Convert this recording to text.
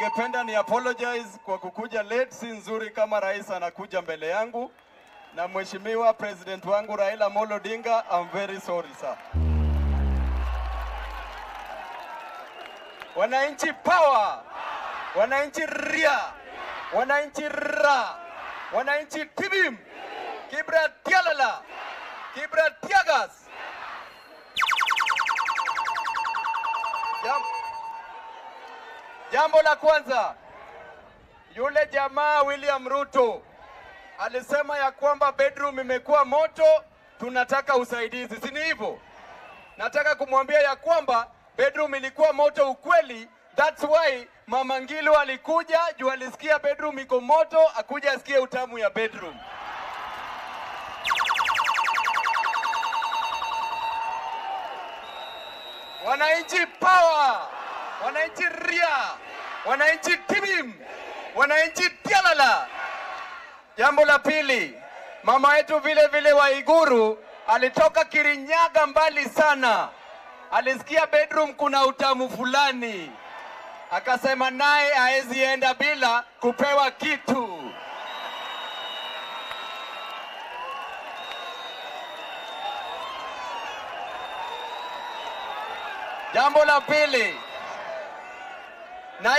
ningependa ni apologize kwa kukuja late. Si nzuri kama rais anakuja mbele yangu, na mheshimiwa president wangu Raila Amolo Odinga, I'm very sorry sir. Wananchi power, wananchi ria, wananchi ra, wananchi tibim, Kibra tialala, Kibra tiagas. Jambo la kwanza, yule jamaa William Ruto alisema ya kwamba bedroom imekuwa moto, tunataka usaidizi, si ni hivyo? Nataka kumwambia ya kwamba bedroom ilikuwa moto ukweli. That's why Mama Ngilu alikuja juu alisikia bedroom iko moto, akuja asikie utamu ya bedroom. Wananchi power, wananchi ria, wananchi tibim, wananchi tialala. Jambo la pili, mama yetu vile vile Waiguru alitoka Kirinyaga mbali sana, alisikia bedroom kuna utamu fulani, akasema naye haezi enda bila kupewa kitu. Jambo la pili, na